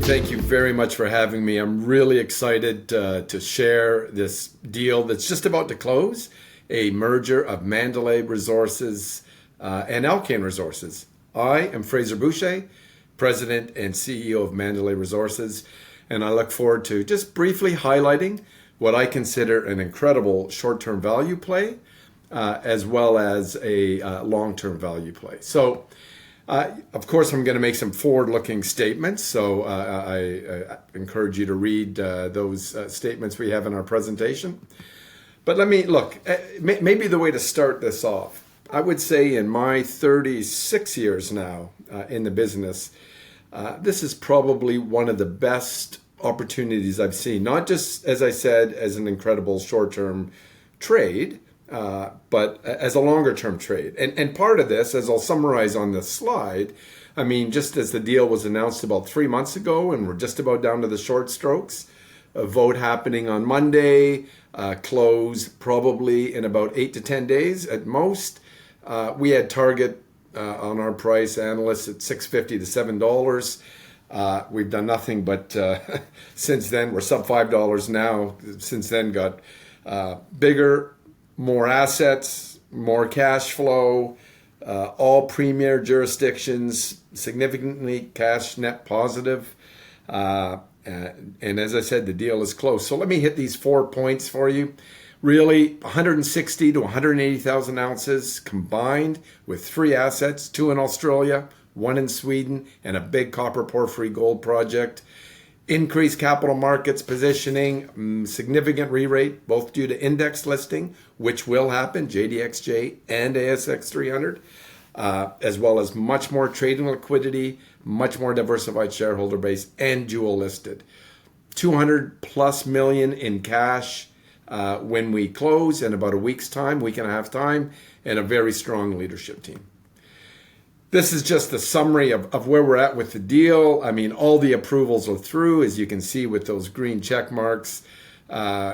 thank you very much for having me. I'm really excited to share this deal that's just about to close, a merger of Mandalay Resources and Alkane Resources. I am Frazer Bourchier, President and CEO of Mandalay Resources, and I look forward to just briefly highlighting what I consider an incredible short-term value play, as well as a long-term value play. So, of course, I'm going to make some forward-looking statements, so I encourage you to read those statements we have in our presentation. But let me look, maybe the way to start this off, I would say in my 36 years now in the business, this is probably one of the best opportunities I've seen, not just, as I said, as an incredible short-term trade, but as a longer-term trade. And part of this, as I'll summarize on this slide, I mean, just as the deal was announced about 3 months ago, and we're just about down to the short strokes, a vote happening on Monday, close probably in about 8 to 10 days at most. We had target on our price, analysts, at $6.50 to $7. We've done nothing but since then, we're sub $5 now, since then got bigger, more assets, more cash flow, all premier jurisdictions, significantly cash net positive. And as I said, the deal is close. So let me hit these 4 points for you. Really, 160 to 180,000 ounces combined with 3 assets, 2 in Australia, 1 in Sweden, and a big copper porphyry gold project. Increased capital markets positioning, significant re-rate, both due to index listing, which will happen, JDXJ and ASX 300, as well as much more trading liquidity, much more diversified shareholder base, and dual listed. 200 plus million in cash when we close in about a week's time, week and a half time, and a very strong leadership team. This is just the summary of where we're at with the deal. I mean, all the approvals are through, as you can see with those green check marks.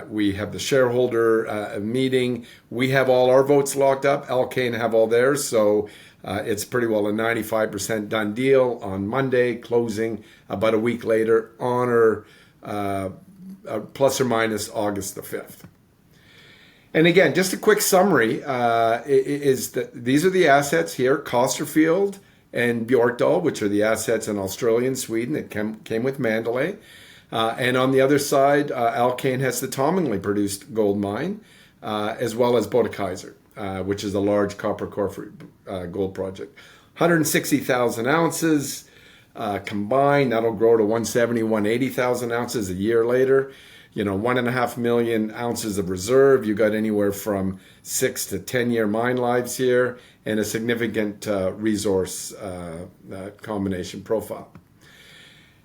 We have the shareholder meeting. We have all our votes locked up. Alkane have all theirs, so it's pretty well a 95% done deal on Monday, closing about a week later on or plus or minus August the 5th. And again, just a quick summary is that these are the assets here, Costerfield and Bjorkdal, which are the assets in Australia and Sweden that came with Mandalay. And on the other side, Alkane has the Tomingley produced gold mine, as well as Boda Kaiser, which is a large copper porphyry gold project. 160,000 ounces combined, that'll grow to 170, 180,000 ounces a year later. 1.5 million ounces of reserve. You got anywhere from 6 to 10 year mine lives here, and a significant resource combination profile.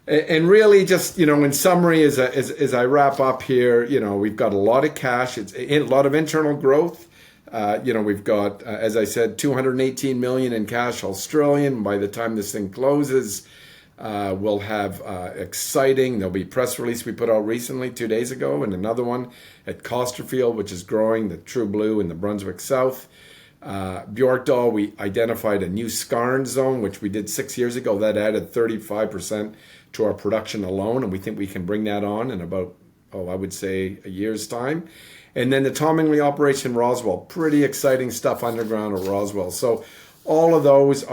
And really, just in summary, as I wrap up here, we've got a lot of cash. It's a lot of internal growth. We've got, as I said, 218 million in cash Australian. By the time this thing closes, we'll have exciting, there'll be press release we put out recently 2 days ago, and another one at Costerfield, which is growing, the True Blue in the Brunswick South. Bjorkdal, we identified a new skarn zone, which we did 6 years ago. That added 35% to our production alone, and we think we can bring that on in about, I would say a year's time. And then the Tomingley operation, Roswell, pretty exciting stuff underground at Roswell. So all of those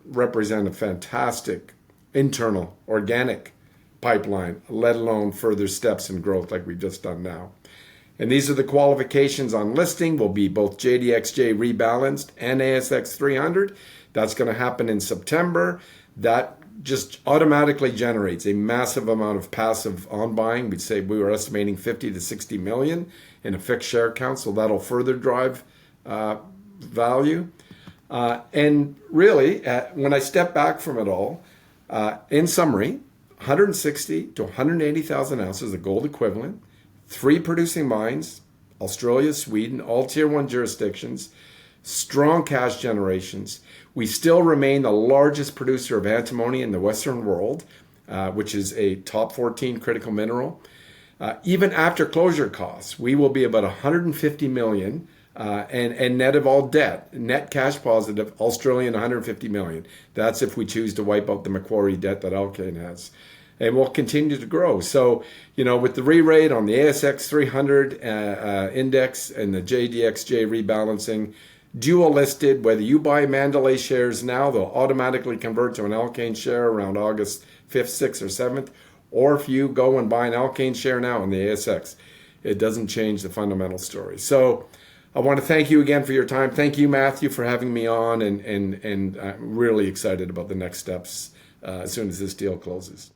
represent a fantastic internal organic pipeline, let alone further steps in growth like we've just done now. And these are the qualifications on listing. Will be both JDXJ rebalanced and ASX 300. That's going to happen in September. That just automatically generates a massive amount of passive on buying. We'd say we were estimating 50 to 60 million in a fixed share count, so that'll further drive value. And really, when I step back from it all, in summary, 160 to 180,000 ounces of gold equivalent, 3 producing mines, Australia, Sweden, all tier 1 jurisdictions, strong cash generations. We still remain the largest producer of antimony in the Western world, which is a top 14 critical mineral. Even after closure costs, we will be about 150 million and net of all debt, net cash positive, Australian 150 million. That's if we choose to wipe out the Macquarie debt that Alkane has. and we'll continue to grow. So, with the re-rate on the ASX 300 index and the JDXJ rebalancing, dual listed, whether you buy Mandalay shares now, they'll automatically convert to an Alkane share around August 5th, 6th, or 7th. Or if you go and buy an Alkane share now in the ASX, it doesn't change the fundamental story. So I want to thank you again for your time. Thank you, Matthew, for having me on, and I'm really excited about the next steps as soon as this deal closes.